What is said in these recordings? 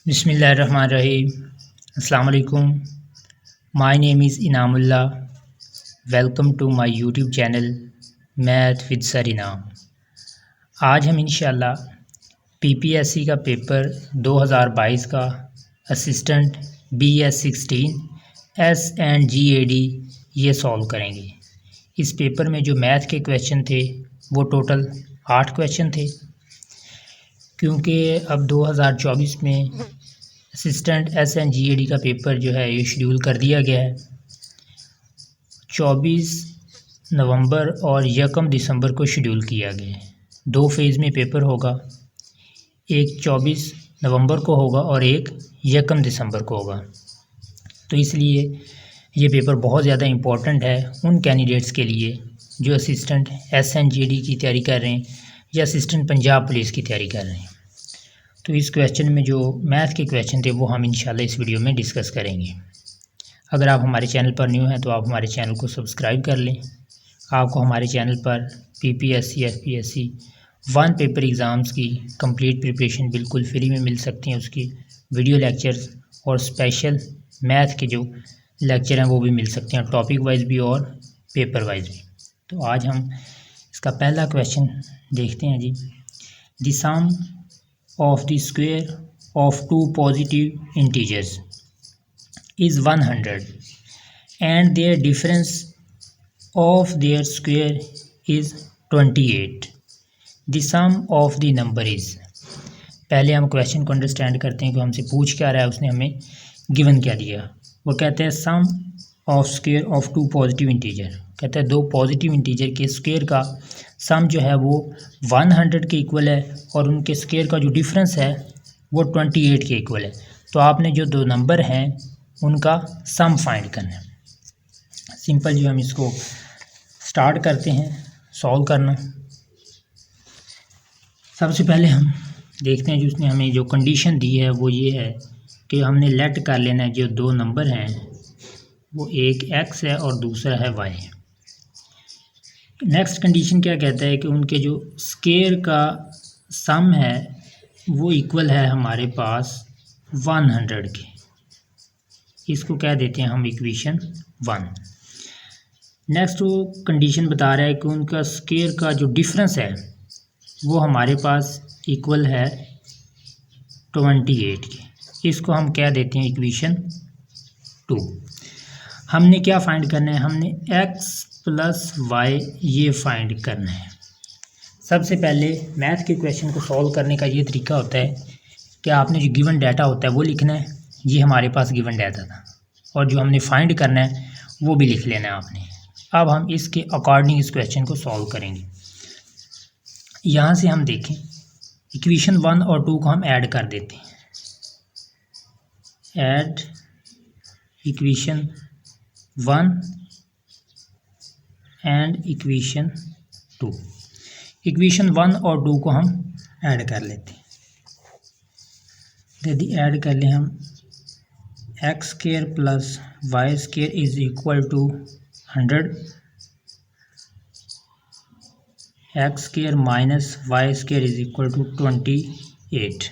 बिस्मिल्लाहिर्रहमानिर्रहीम। अस्सलाम वालेकुम। My name is Inamullah. Welcome to my YouTube channel math with sir Inam. आज हम इंशाल्लाह पीपीएससी का पेपर 2022 का असिस्टेंट BS16 SNGAD ये सॉल्व करेंगे। इस पेपर में जो मैथ के क्वेश्चन थे वो टोटल 8 क्वेश्चन थे। क्योंकि अब 2024 में असिस्टेंट SNGAD का पेपर जो है ये शेड्यूल कर दिया गया है। 24 नवंबर और 1 दिसंबर को शेड्यूल किया गया है। 2 फेज़ में पेपर होगा, एक 24 नवंबर को होगा और एक 1 दिसंबर को होगा। तो इसलिए ये पेपर बहुत ज़्यादा इम्पोर्टेंट है उन कैंडिडेट्स के लिए जो असिस्टेंट SNGAD की तैयारी कर रहे हैं या असिस्टेंट पंजाब पुलिस की तैयारी कर रहे हैं। तो इस क्वेश्चन में जो मैथ के क्वेश्चन थे वो हम इंशाल्लाह इस वीडियो में डिस्कस करेंगे। अगर आप हमारे चैनल पर न्यू हैं तो आप हमारे चैनल को सब्सक्राइब कर लें। आपको हमारे चैनल पर PPSC FPSC 1 पेपर एग्ज़ाम्स की कंप्लीट प्रिपरेशन बिल्कुल फ्री में मिल सकती हैं। उसकी वीडियो लेक्चर्स और स्पेशल मैथ के जो लेक्चर हैं वो भी मिल सकते हैं, टॉपिक वाइज भी और पेपर वाइज भी। तो आज हम इसका पहला क्वेश्चन देखते हैं जी। The sum of the square of two positive integers is 100 and their difference of their square is 28. The sum of the number is। पहले हम क्वेश्चन को अंडरस्टैंड करते हैं कि हमसे पूछ क्या रहा है, उसने हमें गिवन क्या दिया। वो कहते हैं sum of square of two positive integer, कहते हैं दो पॉजिटिव इंटीजर के स्क्वायर का सम जो है वो 100 के इक्वल है और उनके स्क्वायर का जो डिफरेंस है वो 28 के इक्वल है। तो आपने जो दो नंबर हैं उनका सम फाइंड करना है। सिंपल जो हम इसको स्टार्ट करते हैं सॉल्व करना। सबसे पहले हम देखते हैं जो उसने हमें जो कंडीशन दी है वो ये है कि हमने लेट कर लेना है जो दो नंबर हैं वो एक x है और दूसरा है y। नेक्स्ट कंडीशन क्या कहता है कि उनके जो स्क्वायर का सम है वो इक्वल है हमारे पास 100 के। इसको कह देते हैं हम इक्वेशन 1। नेक्स्ट वो कंडीशन बता रहा है कि उनका स्क्वायर का जो डिफरेंस है वो हमारे पास इक्वल है 28 के। इसको हम कह देते हैं इक्वेशन 2। हमने क्या फाइंड करना है, हमने x प्लस y ये फाइंड करना है। सबसे पहले मैथ के क्वेश्चन को सॉल्व करने का ये तरीका होता है कि आपने जो गिवन डाटा होता है वो लिखना है। ये हमारे पास गिवन डाटा था और जो हमने फाइंड करना है वो भी लिख लेना है आपने। अब हम इसके अकॉर्डिंग इस क्वेश्चन को सॉल्व करेंगे। यहाँ से हम देखें इक्वेशन 1 और 2 को हम ऐड कर देते हैं। Add equation 1 and equation 2। Equation 1 और 2 को हम ऐड कर लेते हैं। यदि ऐड कर लें हम x square plus y square is equal to 100, x square minus y square is equal to 28।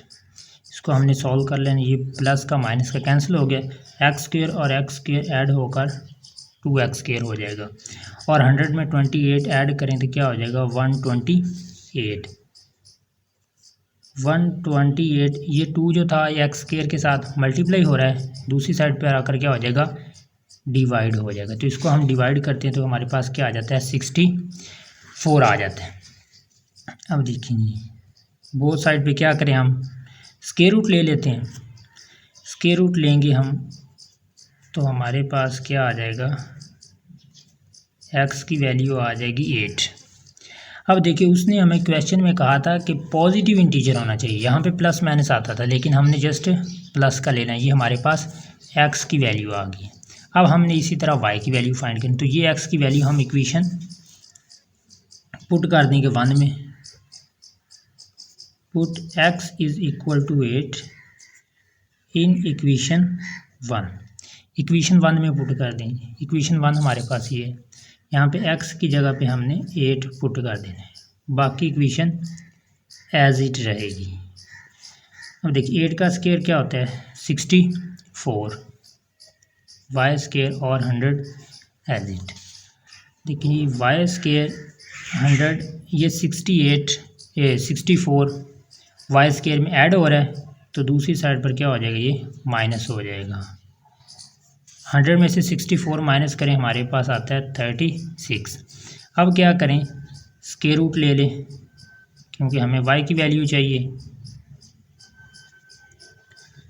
इसको हमने सॉल्व कर लेना। ये प्लस का माइनस का कैंसिल हो गया, एक्स स्क्वायर और एक्स स्क्वायर ऐड होकर 2x स्क्वायर हो जाएगा और 100 में 28 ऐड करें तो क्या हो जाएगा 128। 128 ये 2 जो था एक्स स्क्वायर के साथ मल्टीप्लाई हो रहा है, दूसरी साइड पर आकर क्या हो जाएगा डिवाइड हो जाएगा। तो इसको हम डिवाइड करते हैं तो हमारे पास क्या आ जाता है 64 आ जाता है। अब देखेंगे बोथ साइड पे क्या करें, हम स्क्वायर रूट ले लेते हैं। स्क्वायर रूट लेंगे हम तो हमारे पास क्या आ जाएगा, x की वैल्यू आ जाएगी 8। अब देखिए उसने हमें क्वेश्चन में कहा था कि पॉजिटिव इंटीजर होना चाहिए। यहाँ पे प्लस माइनस आता था लेकिन हमने जस्ट प्लस का लेना है। ये हमारे पास x की वैल्यू आ गई। अब हमने इसी तरह y की वैल्यू फाइंड करनी, तो ये x की वैल्यू हम इक्वेशन पुट कर देंगे 1 में। Put x is equal to 8 in equation 1। Equation 1 में पुट कर देंगे। इक्वेशन 1 हमारे पास ये है, यहाँ पे x की जगह पे हमने 8 पुट कर देना है, बाकी इक्वेशन एज इट रहेगी। अब देखिए 8 का स्क्वायर क्या होता है 64, वाई स्क्वायर और 100 एज इट। देखिए वाई स्क्वायर 100 ये 64 वाई स्क्वायर में ऐड हो रहा है, तो दूसरी साइड पर क्या हो जाएगा, ये माइनस हो जाएगा। 100 में से 64 माइनस करें, हमारे पास आता है 36। अब क्या करें, स्क्वायर रूट ले लें, क्योंकि हमें y की वैल्यू चाहिए।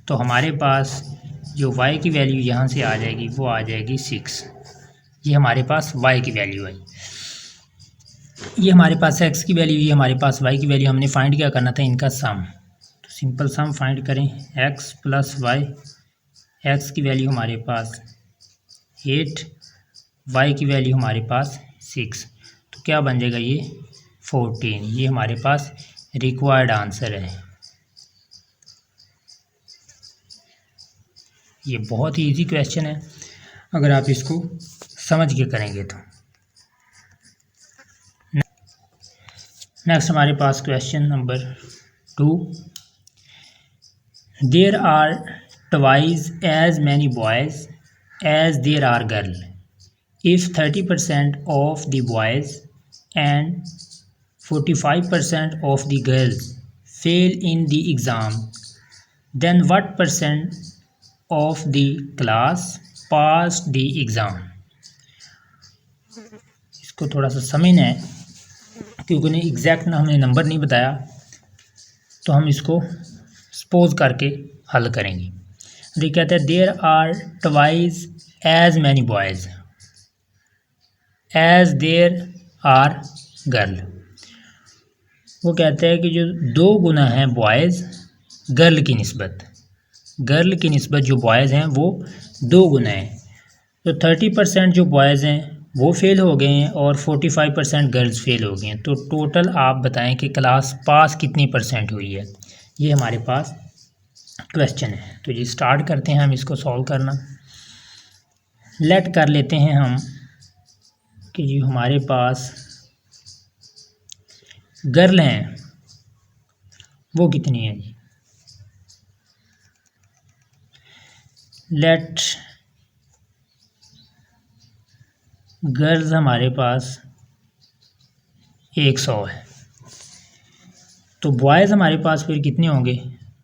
तो हमारे पास जो y की वैल्यू यहाँ से आ जाएगी वो आ जाएगी 6। ये हमारे पास y की वैल्यू है। ये हमारे पास x की वैल्यू, ये हमारे पास y की वैल्यू। हमने फाइंड क्या करना था, इनका सम। तो सिंपल सम फाइंड करें, x प्लस वाई। x की वैल्यू हमारे पास 8, y की वैल्यू हमारे पास 6, तो क्या बन जाएगा ये 14। ये हमारे पास रिक्वायर्ड आंसर है। ये बहुत ही इजी क्वेश्चन है अगर आप इसको समझ के करेंगे तो। नेक्स्ट हमारे पास question number 2। There are twice as many boys as there are girl if 30% of the boys and 45% of the girls fail in the exam, then what percent of the class passed the exam? इसको थोड़ा सा समझना है, क्योंकि उन्हें exact ना हमने number नहीं बताया, तो हम इसको सपोज करके हल करेंगे। ये कहते हैं there are twice as many boys as there are girl. वो कहते हैं कि जो 2 गुना हैं बॉयज़ गर्ल की निस्बत जो बॉयज़ हैं वो 2 गुना हैं। तो 30% जो बॉयज़ हैं वो फेल हो गए हैं और 45% गर्ल्स फेल हो गए हैं। तो टोटल आप बताएं कि क्लास पास कितनी परसेंट हुई है। ये हमारे पास क्वेश्चन है। तो जी स्टार्ट करते हैं हम इसको सॉल्व करना। लेट कर लेते हैं हम कि जी हमारे पास गर्ल हैं वो कितनी है जी। लेट गर्ल्स हमारे पास 100 है। तो बॉयज़ हमारे पास फिर कितने होंगे,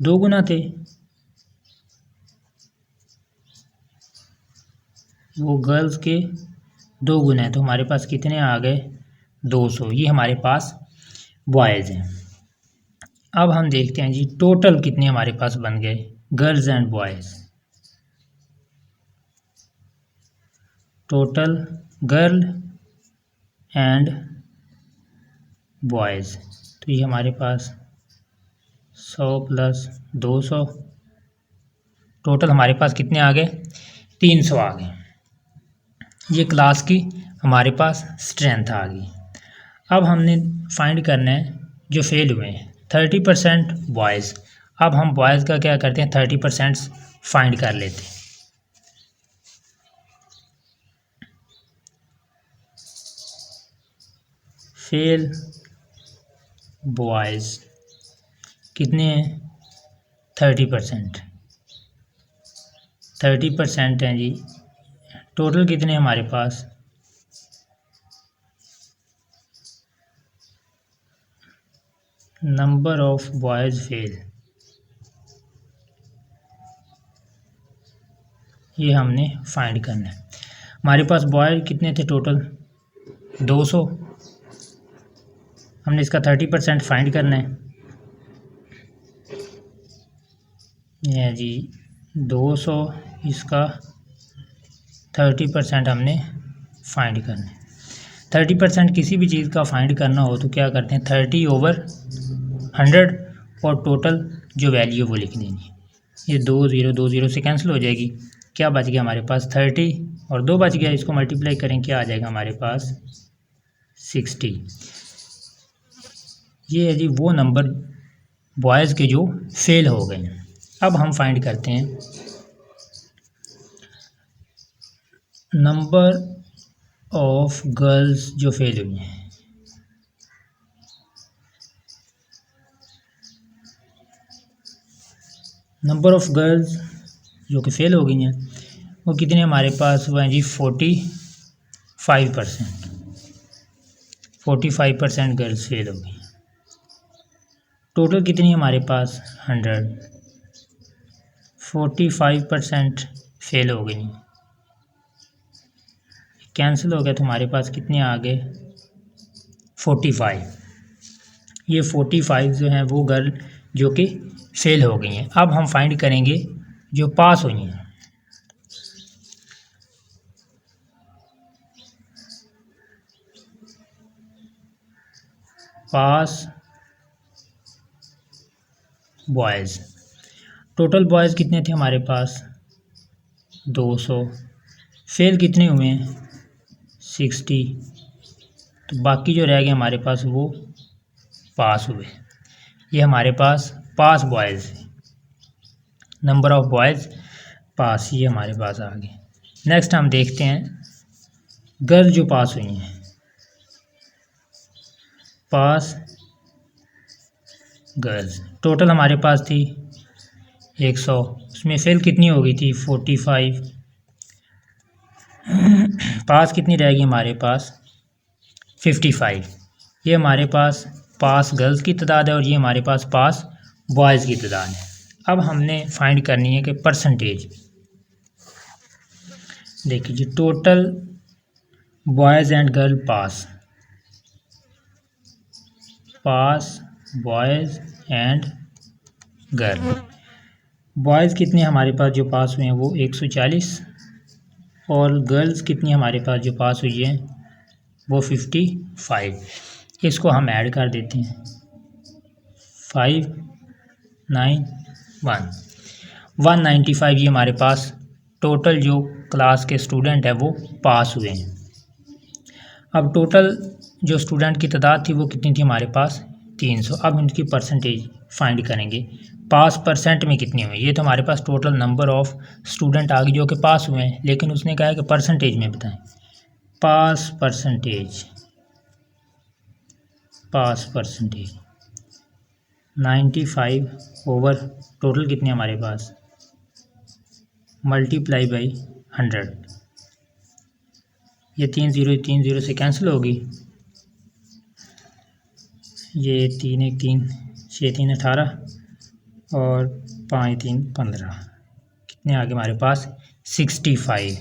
2 गुना थे, वो गर्ल्स के 2 गुना है। तो हमारे पास कितने आ गए 200। ये हमारे पास बॉयज़ हैं। अब हम देखते हैं जी टोटल कितने हमारे पास बन गए girls and boys. Total girl and boys, तो ये हमारे पास 100 प्लस 200, टोटल हमारे पास कितने आ गए 300 आ गए। ये क्लास की हमारे पास स्ट्रेंथ आ गई। अब हमने फाइंड करना है जो फेल हुए हैं 30% बॉयज़। अब हम बॉयज़ का क्या करते हैं 30% फाइंड कर लेते हैं। फेल बॉयज़ कितने हैं 30%। 30% हैं जी। टोटल कितने हमारे पास नंबर ऑफ बॉयज़ फेल, ये हमने फाइंड करना है। हमारे पास बॉय कितने थे टोटल 200, हमने इसका 30% फाइंड करना है। ये जी 200, इसका 30% हमने फाइंड करना है। 30% किसी भी चीज़ का फाइंड करना हो तो क्या करते हैं 30/100 और टोटल जो वैल्यू वो लिख देनी। ये 2 0 से कैंसिल हो जाएगी। क्या बच गया हमारे पास 30 और 2 बच गया, इसको मल्टीप्लाई करें क्या आ जाएगा हमारे पास 60। ये है जी वो नंबर बॉयज़ के जो फेल हो गए। अब हम फाइंड करते हैं नंबर ऑफ गर्ल्स जो फेल हुई हैं। नंबर ऑफ़ गर्ल्स जो कि फ़ेल हो गई हैं वो कितने हमारे पास, वो हैं जी 45%। 45% गर्ल्स फेल हो गई। टोटल कितनी हमारे पास 100। 45% फेल हो गई, कैंसिल हो गया तो हमारे पास कितने आ गए 45। ये 45 जो हैं वो गर्ल जो कि फेल हो गई हैं। अब हम फाइंड करेंगे जो पास हुई हैं। पास बॉयज़, टोटल बॉयज़ कितने थे हमारे पास 200। फेल कितने हुए हैं 60। तो बाकी जो रह गए हमारे पास वो पास हुए। ये हमारे पास pass boys, number of boys पास, ये हमारे पास आ गए। नेक्स्ट हम देखते हैं गर्ल जो पास हुई हैं। पास गर्ल्स टोटल हमारे पास थी 100, उसमें फेल कितनी हो गई थी 45। पास कितनी रहेगी हमारे पास 55। ये हमारे पास पास गर्ल्स की तादाद है और ये हमारे पास पास बॉयज़ की तादाद है। अब हमने फाइंड करनी है कि परसेंटेज। देखिए जी, total boys and girl pass, pass boys and girl. Boys कितने हमारे पास जो पास हुए हैं वो 140 और गर्ल्स कितनी हमारे पास जो पास हुई है वो 55। इसको हम ऐड कर देते हैं 591 195। ये हमारे पास टोटल जो क्लास के स्टूडेंट है वो पास हुए हैं। अब टोटल जो स्टूडेंट की तादाद थी वो कितनी थी हमारे पास 300। अब उनकी परसेंटेज फाइंड करेंगे, पास परसेंट में कितनी हुई। ये तो हमारे पास टोटल नंबर ऑफ़ स्टूडेंट आ गई जो कि पास हुए हैं, लेकिन उसने कहा है कि परसेंटेज में बताएं। पास परसेंटेज, पास परसेंटेज 95 ओवर टोटल कितने हमारे पास मल्टीप्लाई बाई 100। ये 3 0 से कैंसिल होगी। ये 3 1 3 6 3 18 और 5 3 15, कितने आगे हमारे पास 65।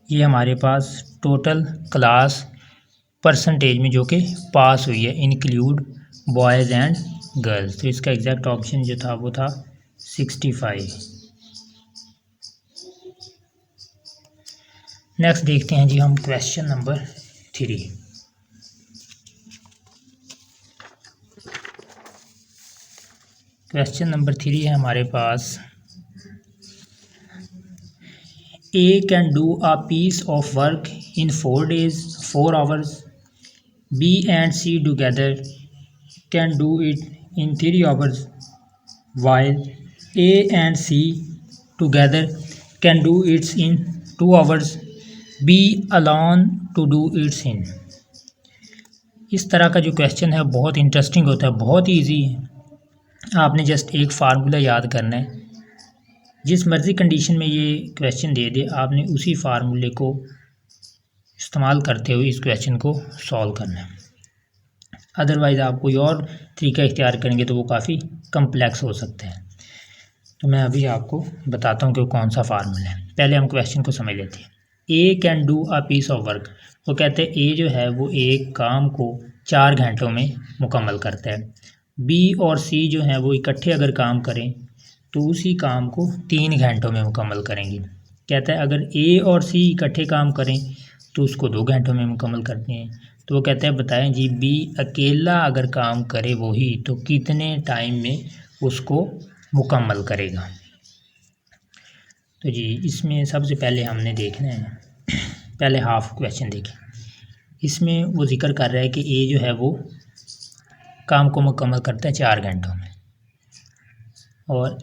ये हमारे पास टोटल क्लास परसेंटेज में जो कि पास हुई है इंक्लूड बॉयज़ एंड गर्ल्स। तो इसका एग्जैक्ट ऑप्शन जो था वो था 65। नेक्स्ट देखते हैं जी हम क्वेश्चन नंबर 3। क्वेश्चन नंबर 3 है हमारे पास, A can do a piece of work in 4 days 4 hours. B and C together can do it in 3 hours, while A and C together can do it in 2 hours. B alone to do it in। इस तरह का जो question है बहुत interesting होता है, बहुत easy है। आपने जस्ट एक फार्मूला याद करना है, जिस मर्ज़ी कंडीशन में ये क्वेश्चन दे दे आपने उसी फार्मूले को इस्तेमाल करते हुए इस क्वेश्चन को सॉल्व करना है। अदरवाइज़ आप कोई और तरीका इख्तियार करेंगे तो वो काफ़ी कम्प्लेक्स हो सकता है। तो मैं अभी आपको बताता हूँ कि वो कौन सा फार्मूला है। पहले हम क्वेश्चन को समझ लेते हैं। A can do a piece of work, वो कहते हैं ए जो है वो एक काम को 4 घंटों में मुकम्मल करता है। बी और सी जो है वो इकट्ठे अगर काम करें तो उसी काम को 3 घंटों में मुकम्मल करेंगे। कहता है अगर ए और सी इकट्ठे काम करें तो उसको 2 घंटों में मुकम्मल करते हैं। तो वो कहता है बताएं जी बी अकेला अगर काम करे वही तो कितने टाइम में उसको मुकम्मल करेगा। तो जी इसमें सबसे पहले हमने देखना है, पहले हाफ क्वेश्चन देखें। इसमें वो जिक्र कर रहा है कि ए जो है वो काम को मुकम्मल करता है 4 घंटों में, और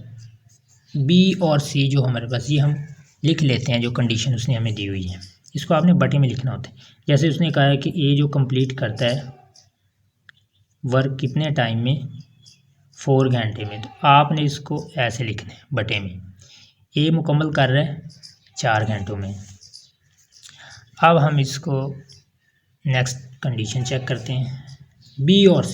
बी और सी जो हमारे पास, ये हम लिख लेते हैं जो कंडीशन उसने हमें दी हुई है। इसको आपने बटे में लिखना होता है। जैसे उसने कहा है कि ए जो कंप्लीट करता है वर्क कितने टाइम में 4 घंटे में, तो आपने इसको ऐसे लिखना है बटे में। ए मुकम्मल कर रहे हैं 4 घंटों में। अब हम इसको नेक्स्ट कंडीशन चेक करते हैं। बी और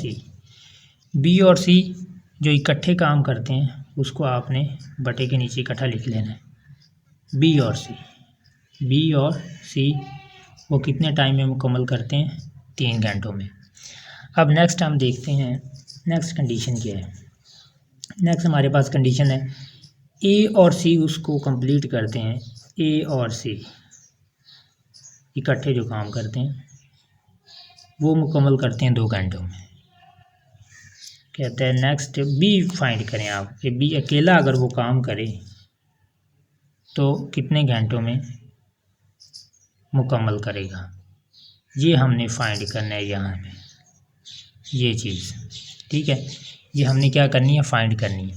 सी जो इकट्ठे काम करते हैं उसको आपने बटे के नीचे इकट्ठा लिख लेना है। बी और सी वो कितने टाइम में मुकम्मल करते हैं? 3 घंटों में। अब नेक्स्ट हम देखते हैं नेक्स्ट कंडीशन क्या है। नेक्स्ट हमारे पास कंडीशन है ए और सी उसको कंप्लीट करते हैं। ए और सी इकट्ठे जो काम करते हैं वो मुकम्मल करते हैं 2 घंटों में। कहते हैं नेक्स्ट बी फाइंड करें आप कि बी अकेला अगर वो काम करे तो कितने घंटों में मुकम्मल करेगा। ये हमने फाइंड करना है यहाँ पे, ये चीज़ ठीक है, ये हमने क्या करनी है? फाइंड करनी है।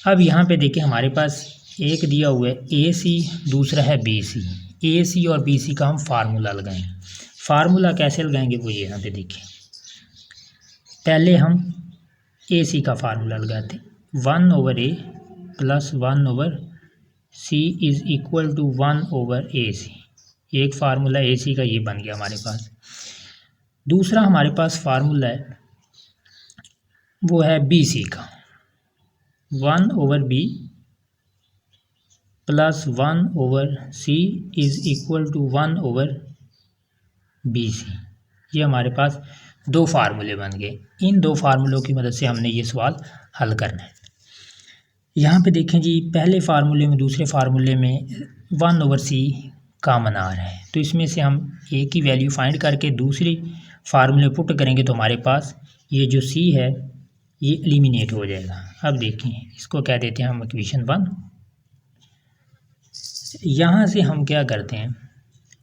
अब यहाँ पे देखिए हमारे पास एक दिया हुआ है ए सी, दूसरा है बी सी। ए सी और बी सी का हम फार्मूला लगाएंगे। फार्मूला कैसे लगाएंगे वो ये यहाँ पे देखिए। पहले हम ए सी का फार्मूला लगाते हैं। 1/a plus 1/c is equal to 1/ac। एक फार्मूला ए सी का ये बन गया हमारे पास। दूसरा हमारे पास फार्मूला है वो है बी सी का। 1/b plus 1/c is equal to 1/bc। ये हमारे पास 2 फार्मूले बन गए। इन 2 फार्मूलों की मदद से हमने ये सवाल हल करना है। यहाँ पे देखें जी, पहले फार्मूले में दूसरे फार्मूले में 1/c कॉमन आ रहा है, तो इसमें से हम a की वैल्यू फाइंड करके दूसरी फार्मूले पुट करेंगे तो हमारे पास ये जो c है ये एलिमिनेट हो जाएगा। अब देखें इसको क्या देते हैं हम इक्वेशन 1। यहाँ से हम क्या करते हैं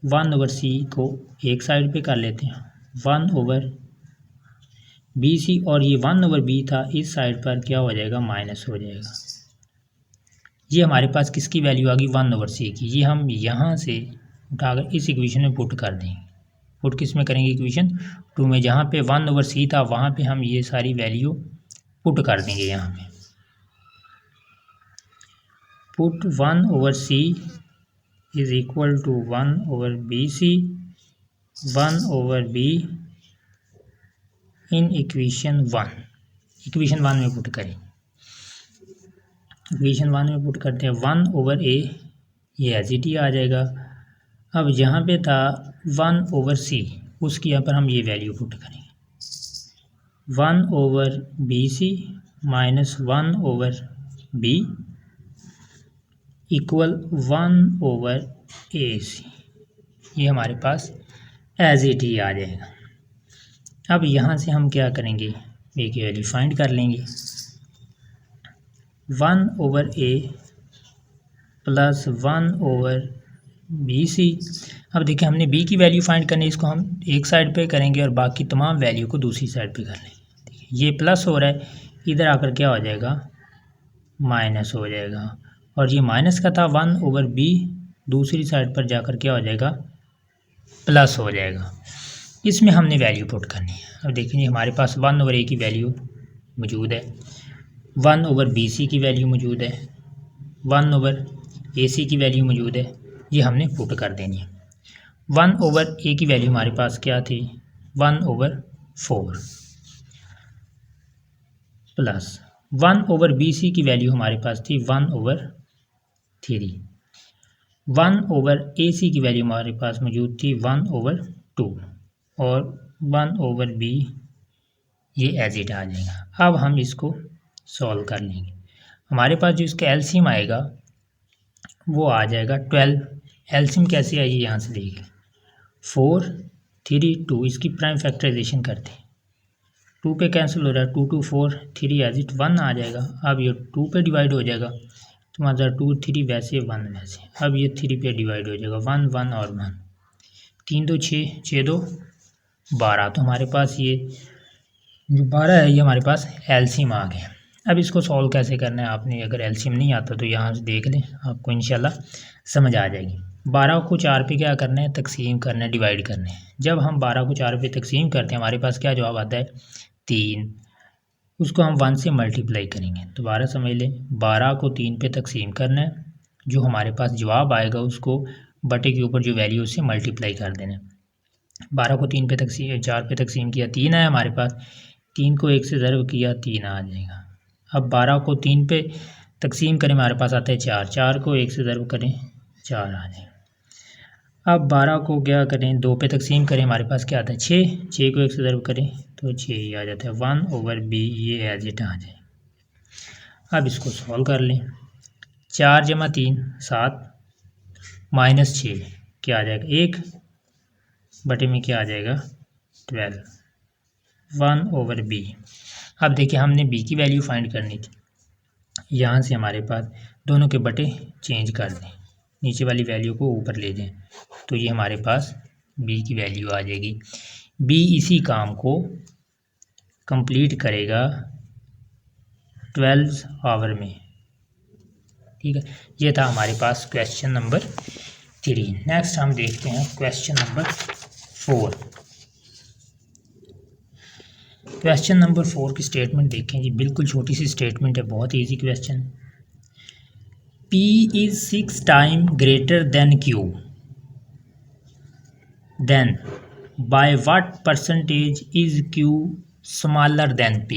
1/c को एक साइड पे कर लेते हैं, 1/bc और ये 1/b था इस साइड पर क्या हो जाएगा? माइनस हो जाएगा। ये हमारे पास किसकी वैल्यू आ गई? 1/c की। ये हम यहाँ से उठाकर इस इक्वेशन में पुट कर देंगे। पुट किस में करेंगे? इक्वेशन 2 में। जहाँ पे 1/c था वहाँ पे हम ये सारी वैल्यू पुट कर देंगे। यहाँ पे put 1/c is equal to 1/bc 1/b in equation 1। Equation 1 में पुट करें। इक्वेशन 1 में पुट करते हैं 1/a, ये एज इट ही आ जाएगा। अब जहाँ पे था 1/c उसकी यहाँ पर हम ये वैल्यू पुट करेंगे 1/bc minus 1/b equal 1/ac। ये हमारे पास एज इट ही आ जाएगा। अब यहाँ से हम क्या करेंगे? a की वैल्यू फाइंड कर लेंगे। 1/a plus 1/bc। अब देखिए हमने b की वैल्यू फाइंड करनी है, इसको हम एक साइड पे करेंगे और बाकी तमाम वैल्यू को दूसरी साइड पे कर लेंगे। देखिए ये प्लस हो रहा है, इधर आकर क्या हो जाएगा? माइनस हो जाएगा। और ये माइनस का था 1/b, दूसरी साइड पर जाकर क्या हो जाएगा? प्लस हो जाएगा। इसमें हमने वैल्यू पुट करनी है। अब देखिए हमारे पास 1/a की वैल्यू मौजूद है, 1/bc की वैल्यू मौजूद है, 1/ac की वैल्यू मौजूद है। ये हमने पुट कर देनी है। 1/a की वैल्यू हमारे पास क्या थी? 1/4 प्लस 1/bc की वैल्यू हमारे पास थी 1/3। 1/ac की वैल्यू हमारे पास मौजूद थी 1/2 और 1/b ये एज इट आ जाएगा। अब हम इसको सॉल्व कर लेंगे। हमारे पास जो इसका एलसीएम आएगा वो आ जाएगा 12। एलसीएम कैसे आई यहाँ से देखिए 4 3 2, इसकी प्राइम फैक्टराइजेशन करते हैं। 2 पे कैंसिल हो रहा है, 2 2 4 3 एज इट 1 आ जाएगा। अब ये 2 पे डिवाइड हो जाएगा तो हमारा 2 3 वैसे 1 वैसे। अब ये 3 पे डिवाइड हो जाएगा 1 1 और 1, 3 2 6 6 2 12। तो हमारे पास ये जो 12 है ये हमारे पास एलसीएम आ गया। अब इसको सॉल्व कैसे करना है, आपने अगर एलसीएम नहीं आता तो यहाँ से देख लें, आपको इंशाल्लाह समझ आ जाएगी। 12 को 4 पे क्या करना है? तकसीम करना है, डिवाइड करना है। जब हम 12 को 4 पे तकसीम करते हैं हमारे पास क्या जवाब आता है? 3। उसको हम 1 से मल्टीप्लाई करेंगे। दोबारा समझ लें, 12 को 3 पे तकसीम करना है, जो हमारे पास जवाब आएगा उसको बटे के ऊपर जो वैल्यू उससे मल्टीप्लाई कर देना है। 12 को 3 पे तकसीम 4 पे तकसीम किया, 3 आया हमारे पास, 3 को 1 से ज़र्ब किया, 3 आ जाएगा। अब 12 को 3 पे तकसीम करें, हमारे पास आता है 4, 4 को 1 से ज़र्ब करें, 4 आ जाएगा। अब 12 को क्या करें, 2 पे तकसीम करें, हमारे पास क्या आता है 6, 6 को 1 से ज़र्ब करें तो 6 ही आ जाता है। 1/b ये एज इट आ जाए। अब इसको सॉल्व कर लें, 4 जमा 3 7 माइनस 6 क्या आ जाएगा 1 बटे में क्या आ जाएगा 12, 1/b। अब देखिए हमने b की वैल्यू फाइंड करनी थी, यहाँ से हमारे पास दोनों के बटे चेंज कर दें, नीचे वाली वैल्यू को ऊपर ले जाएं तो ये हमारे पास b की वैल्यू आ जाएगी। b इसी काम को कंप्लीट करेगा 12 आवर में। ठीक है, ये था हमारे पास क्वेश्चन नंबर 3। नेक्स्ट हम देखते हैं क्वेश्चन नंबर 4। क्वेश्चन नंबर 4 की स्टेटमेंट देखें जी, बिल्कुल छोटी सी स्टेटमेंट है, बहुत easy question. P is 6 times greater than Q, then by what percentage is Q smaller than P?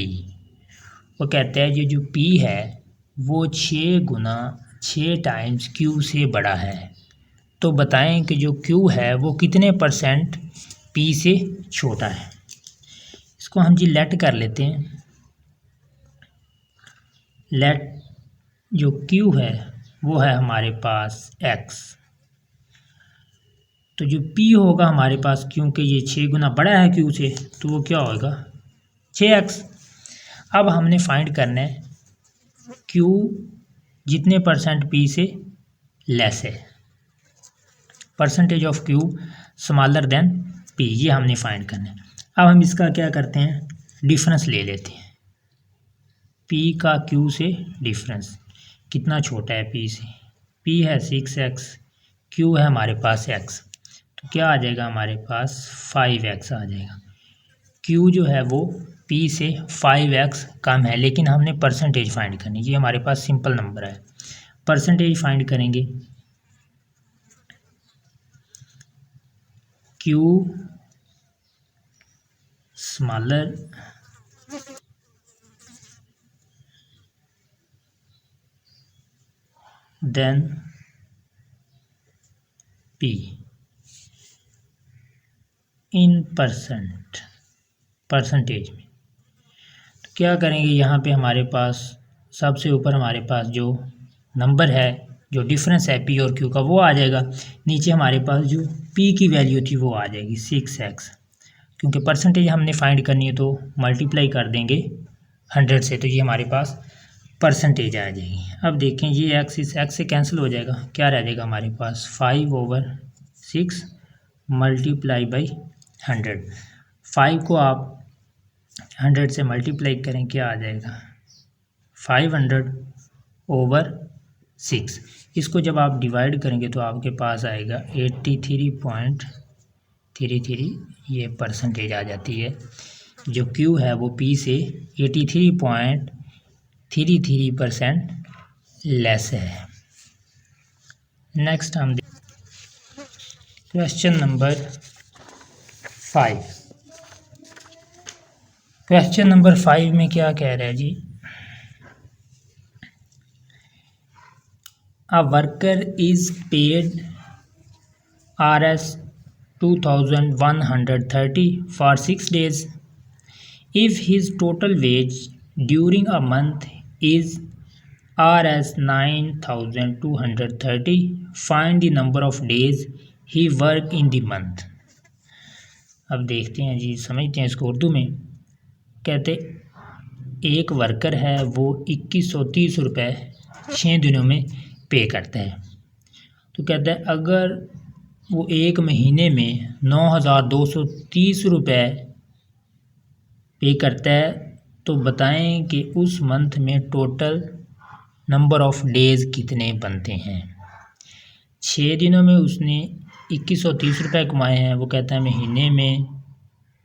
वो कहता है जो P है वो 6 गुना 6 टाइम्स Q से बड़ा है, तो बताएं कि जो Q है वो कितने परसेंट P से छोटा है। इसको हम जी लेट कर लेते हैं। लेट जो Q है वो है हमारे पास x, तो जो P होगा हमारे पास, क्योंकि ये 6 गुना बड़ा है Q से, तो वो क्या होगा 6x। अब हमने फाइंड करना है Q जितने परसेंट P से लेस है, percentage of Q smaller than P, ये हमने फाइंड करना है। अब हम इसका क्या करते हैं, डिफरेंस ले लेते हैं। P का Q से डिफरेंस कितना छोटा है P से, P है 6x, Q है हमारे पास x, तो क्या आ जाएगा हमारे पास 5x आ जाएगा। Q जो है वो P से 5x कम है, लेकिन हमने परसेंटेज फाइंड करनी, ये हमारे पास सिंपल नंबर है, परसेंटेज फाइंड करेंगे। Q smaller than P in percentage में, तो क्या करेंगे, यहाँ पे हमारे पास सबसे ऊपर हमारे पास जो नंबर है, जो डिफरेंस है P और Q का, वो आ जाएगा। नीचे हमारे पास जो P की वैल्यू थी वो आ जाएगी 6x, क्योंकि परसेंटेज हमने फाइंड करनी है तो मल्टीप्लाई कर देंगे 100 से, तो ये हमारे पास परसेंटेज आ जाएगी। अब देखें ये x इस x से कैंसिल हो जाएगा, क्या रह जाएगा हमारे पास 5/6 मल्टीप्लाई बाई 100। 5 को आप 100 से मल्टीप्लाई करें, क्या आ जाएगा 500/6। इसको जब आप डिवाइड करेंगे तो आपके पास आएगा 83.33, ये परसेंटेज आ जाती है। जो Q है वो P से 83.33% लेस है। नेक्स्ट हम क्वेश्चन नंबर 5। क्वेश्चन नंबर 5 में क्या कह रहा है जी, a worker is paid Rs 2130 for 6 days. If his total wage during a month is Rs 9230, find the number of days he work in the month. अब देखते हैं जी, समझते हैं इसको उर्दू में। कहते एक वर्कर है वो 2130 रुपये 6 दिनों में पे करता है, तो कहता है अगर वो एक महीने में 9230 रुपये पे करता है तो बताएं कि उस मंथ में टोटल नंबर ऑफ़ डेज़ कितने बनते हैं। 6 दिनों में उसने 2130 रुपये कमाए हैं, वो कहता है महीने में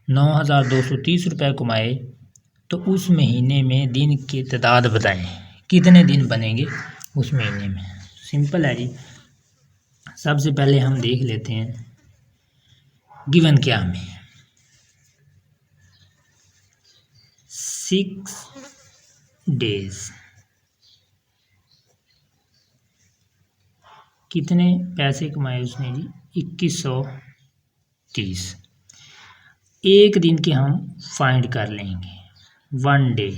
9230 रुपये कमाए तो उस महीने में दिन की तादाद बताएं, कितने दिन बनेंगे उस महीने में। सिंपल है जी। सबसे पहले हम देख लेते हैं गिवन क्या हमें 6 डेज, कितने पैसे कमाए उसने जी 2130। एक दिन के हम फाइंड कर लेंगे 1 डे।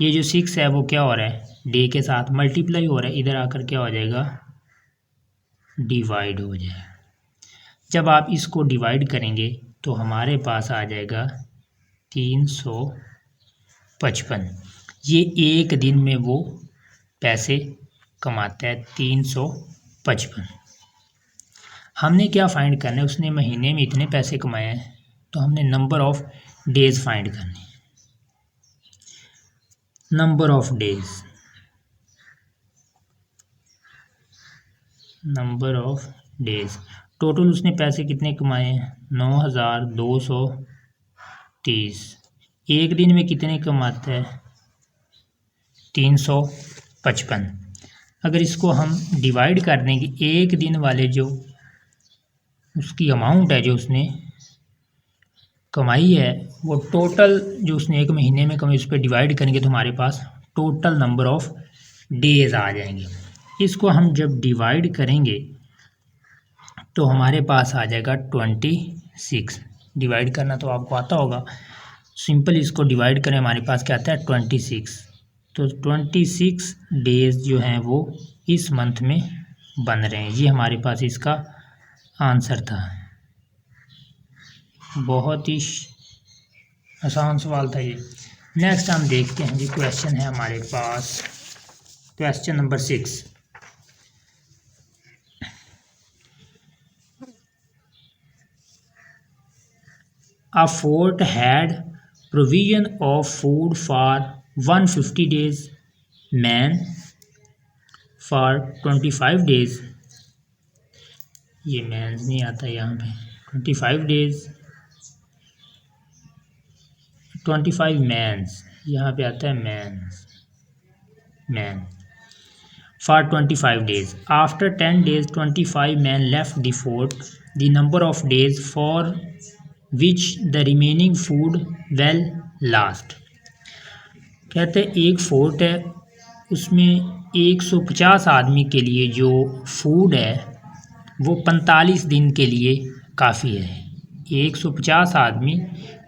ये जो 6 है वो क्या हो रहा है डे के साथ मल्टीप्लाई हो रहा है, इधर आकर क्या हो जाएगा डिवाइड हो जाए। जब आप इसको डिवाइड करेंगे तो हमारे पास आ जाएगा 355। ये एक दिन में वो पैसे कमाता है 355। हमने क्या फाइंड करना है, उसने महीने में इतने पैसे कमाए हैं तो हमने नंबर ऑफ डेज फाइंड करने। Number of days, number of days total उसने पैसे कितने कमाए हैं 9230। एक दिन में कितने कमाता है 355। अगर इसको हम डिवाइड कर दें कि एक दिन वाले जो उसकी अमाउंट है जो उसने कमाई है वो टोटल जो उसने एक महीने में कमाई उस पर डिवाइड करेंगे तो हमारे पास टोटल नंबर ऑफ डेज आ जाएंगे। इसको हम जब डिवाइड करेंगे तो हमारे पास आ जाएगा 26। डिवाइड करना तो आपको आता होगा, सिंपल इसको डिवाइड करें हमारे पास क्या आता है 26। तो 26 डेज जो हैं वो इस मंथ में बन रहे हैं। ये हमारे पास इसका आंसर था। बहुत ही आसान सवाल था ये। नेक्स्ट हम देखते हैं जी, क्वेश्चन है हमारे पास question number 6। A fort had provision of food for 150 days, man for 25 days। ये मैन नहीं आता यहाँ पे 25 डेज 25 मैन्स, यहाँ पे आता है mains man for 25 days। After 10 days 25 men left the fort। The number of days for which the remaining food will last। कहते हैं एक फोर्ट है उसमें 150 आदमी के लिए जो फूड है वो 45 दिन के लिए काफ़ी है। 150 आदमी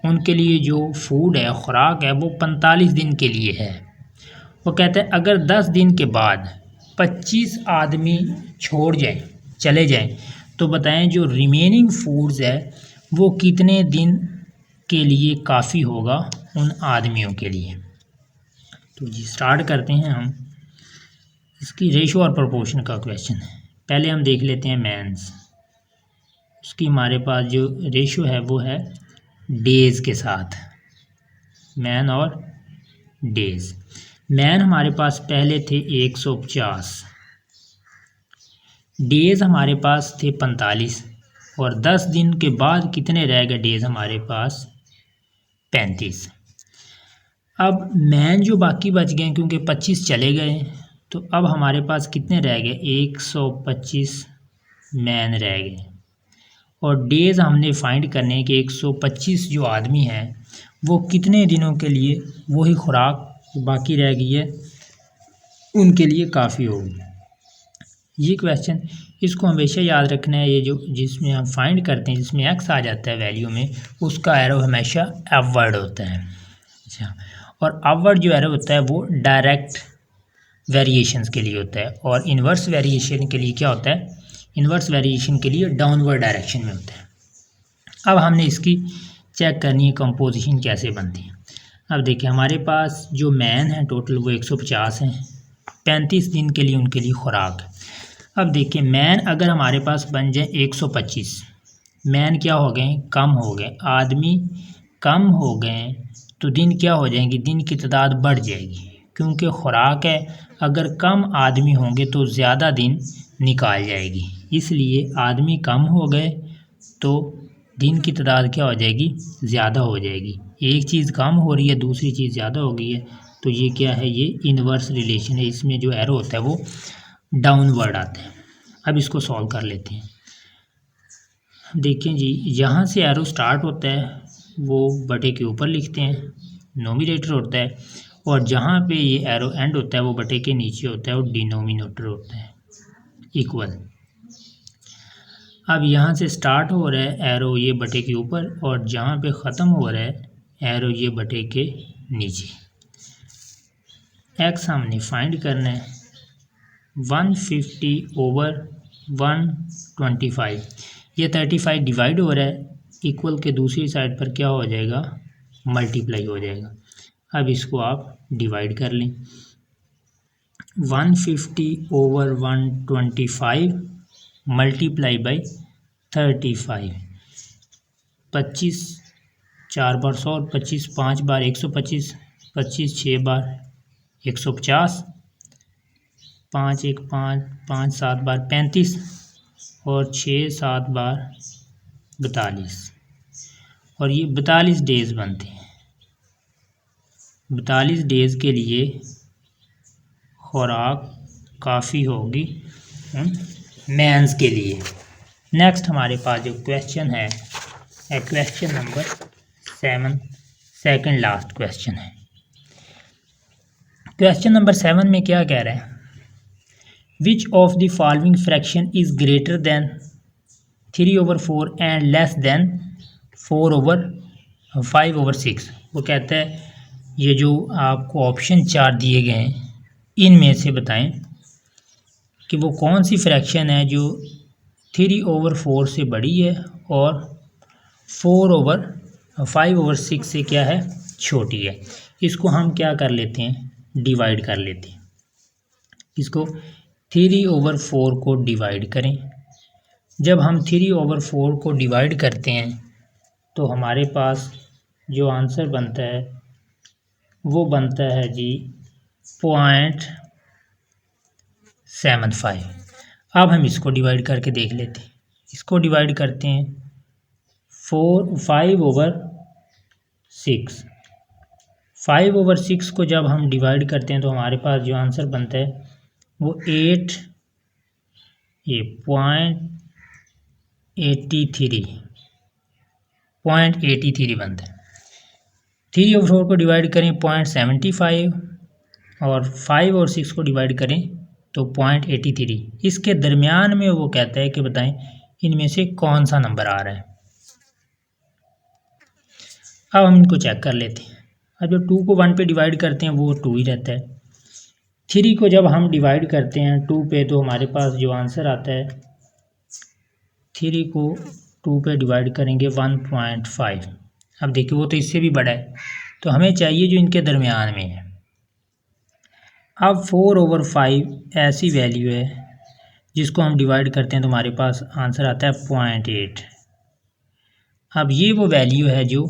उनके लिए जो फूड है खुराक है वो 45 दिन के लिए है। वो कहते हैं अगर 10 दिन के बाद 25 आदमी छोड़ जाएं चले जाएं तो बताएं जो रिमेनिंग फूड्स है वो कितने दिन के लिए काफ़ी होगा उन आदमियों के लिए। तो जी स्टार्ट करते हैं हम। इसकी रेशो और प्रोपोर्शन का क्वेश्चन है। पहले हम देख लेते हैं मैंस। उसकी हमारे पास जो रेशो है वो है डेज़ के साथ, मैन और डेज़। मैन हमारे पास पहले थे 150, डेज़ हमारे पास थे 45 और 10 दिन के बाद कितने रह गए डेज़ हमारे पास 35। अब मैन जो बाकी बच गए क्योंकि 25 चले गए तो अब हमारे पास कितने रह गए 125 मैन रह गए। और डेज़ हमने फाइंड करने हैं कि 125 जो आदमी हैं वो कितने दिनों के लिए वही खुराक बाकी रह गई है उनके लिए काफ़ी होगी। ये क्वेश्चन इसको हमेशा याद रखना है। ये जो जिसमें हम फाइंड करते हैं जिसमें एक्स आ जाता है वैल्यू में उसका एरो हमेशा अपवर्ड होता है। अच्छा, और अपवर्ड जो एरो होता है वो डायरेक्ट वेरिएशंस के लिए होता है और इन्वर्स वेरिएशन के लिए क्या होता है, इन्वर्स वेरिएशन के लिए डाउनवर्ड डायरेक्शन में होता है। अब हमने इसकी चेक करनी है कंपोजिशन कैसे बनती है। अब देखिए हमारे पास जो मैन है टोटल वो 150 हैं, 35 दिन के लिए उनके लिए खुराक है। अब देखिए मैन अगर हमारे पास बन जाए 125, मैन क्या हो गए कम हो गए, आदमी कम हो गए तो दिन क्या हो जाएंगे, दिन की तादाद बढ़ जाएगी क्योंकि खुराक है। अगर कम आदमी होंगे तो ज़्यादा दिन निकाल जाएगी, इसलिए आदमी कम हो गए तो दिन की तादाद क्या हो जाएगी, ज़्यादा हो जाएगी। एक चीज़ कम हो रही है, दूसरी चीज़ ज़्यादा हो गई है, तो ये क्या है, ये इन्वर्स रिलेशन है। इसमें जो एरो होता है वो डाउनवर्ड आता है। अब इसको सॉल्व कर लेते हैं। देखिए जी, यहाँ से एरो स्टार्ट होता है वो बटे के ऊपर लिखते हैं, नोमिनेटर होता है, और जहाँ पे ये एरो एंड होता है वो बटे के नीचे होता है, वो डिनोमिनेटर होता है, इक्वल। अब यहाँ से स्टार्ट हो रहा है एरो ये बटे के ऊपर, और जहाँ पे ख़त्म हो रहा है एरो ये बटे के नीचे। एक्स हमने फाइंड करना है, 150 ओवर 125, ये 35 डिवाइड हो रहा है, इक्वल के दूसरी साइड पर क्या हो जाएगा, मल्टीप्लाई हो जाएगा। अब इसको आप डिवाइड कर लें, 150 ओवर 125 मल्टीप्लाई बाई 35, 25 4 बार 100, 25 5 बार 125, 25 6 बार 150, 5 1 5 5 7 बार 35, और 6 7 बार 42, और ये 42 डेज़ बनते हैं। 42 डेज़ के लिए खुराक काफ़ी होगी मैंस के लिए। नेक्स्ट हमारे पास जो क्वेश्चन है, question number 7, second last question है। क्वेश्चन नंबर 7 में क्या कह रहा है, which of the following fraction is greater than 3/4 and less than 4/5/6। वो कहता है ये जो आपको ऑप्शन 4 दिए गए हैं इनमें से बताएं कि वो कौन सी फ्रैक्शन है जो 3/4 से बड़ी है और 4/5/6 से क्या है, छोटी है। इसको हम क्या कर लेते हैं, डिवाइड कर लेते हैं। इसको 3/4 को डिवाइड करें। जब हम 3/4 को डिवाइड करते हैं तो हमारे पास जो आंसर बनता है वो बनता है जी 0.75। अब हम इसको डिवाइड करके देख लेते हैं। इसको डिवाइड करते हैं 5/6। 5/6 को जब हम डिवाइड करते हैं तो हमारे पास जो आंसर बनता है वो 0.83 बनता है। 3/4 को डिवाइड करें 0.75, और 5 और 6 को डिवाइड करें तो 0.83। इसके दरमियान में वो कहता है कि बताएं इनमें से कौन सा नंबर आ रहा है। अब हम इनको चेक कर लेते हैं। अब जब 2 को 1 पे डिवाइड करते हैं वो 2 ही रहता है। 3 को जब हम डिवाइड करते हैं 2 पे तो हमारे पास जो आंसर आता है, 3 को 2 पे डिवाइड करेंगे 1.5। अब देखिए वो तो इससे भी बड़ा है, तो हमें चाहिए जो इनके दरमियान में है। अब 4/5 ऐसी वैल्यू है जिसको हम डिवाइड करते हैं तो हमारे पास आंसर आता है 0.8। अब ये वो वैल्यू है जो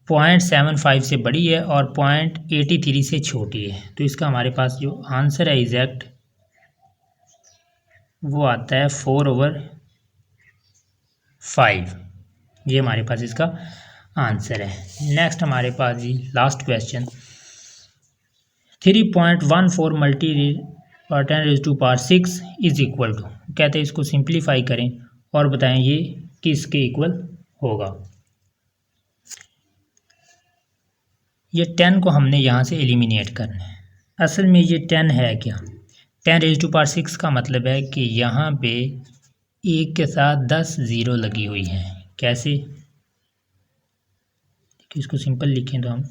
0.75 से बड़ी है और 0.83 से छोटी है, तो इसका हमारे पास जो आंसर है एग्जैक्ट वो आता है 4/5। ये हमारे पास इसका आंसर है। नेक्स्ट हमारे पास जी last question, 3.14 × 10⁻⁶ is equal to, कहते हैं इसको सिंप्लीफाई करें और बताएं ये किसके इक्वल होगा। ये 10 को हमने यहाँ से एलिमिनेट करना है। असल में ये 10 है क्या, 10⁻⁶ का मतलब है कि यहाँ पे 1 के साथ 10 ज़ीरो लगी हुई हैं। कैसे, इसको सिंपल लिखें तो हम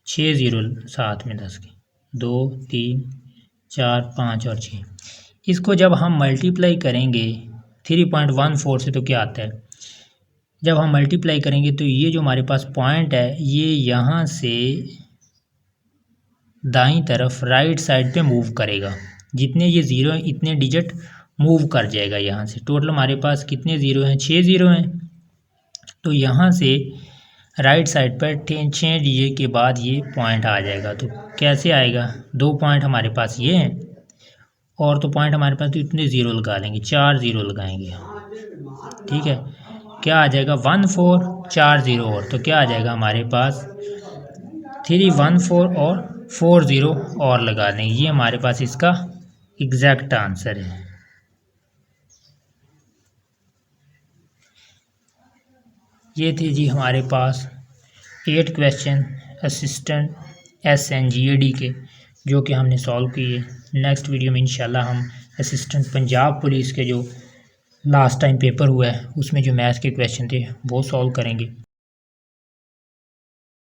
6 ज़ीरो साथ में 10 के, 2 3 4 5 और 6। इसको जब हम मल्टीप्लाई करेंगे 3.14 से तो क्या आता है, जब हम मल्टीप्लाई करेंगे तो ये जो हमारे पास पॉइंट है ये यहाँ से दाईं तरफ राइट साइड पे मूव करेगा। जितने ये ज़ीरो हैं इतने डिजिट मूव कर जाएगा यहाँ से। टोटल हमारे पास कितने ज़ीरो हैं, 6 ज़ीरो हैं। तो यहाँ से राइट साइड पर 6 डिजिट के बाद ये पॉइंट आ जाएगा। तो कैसे आएगा, 2 पॉइंट हमारे पास ये हैं और तो पॉइंट हमारे पास तो इतने ज़ीरो लगा लेंगे, 4 ज़ीरो लगाएंगे, ठीक है। क्या आ जाएगा 1440 और, तो क्या आ जाएगा हमारे पास 314 और 40 और लगा दें। ये हमारे पास इसका एग्जैक्ट आंसर है। ये थी जी हमारे पास 8 क्वेश्चन असिस्टेंट SNGAD के, जो कि हमने सॉल्व किए। नेक्स्ट वीडियो में इंशाल्लाह हम असिस्टेंट पंजाब पुलिस के जो लास्ट टाइम पेपर हुआ है उसमें जो मैथ्स के क्वेश्चन थे वो सॉल्व करेंगे।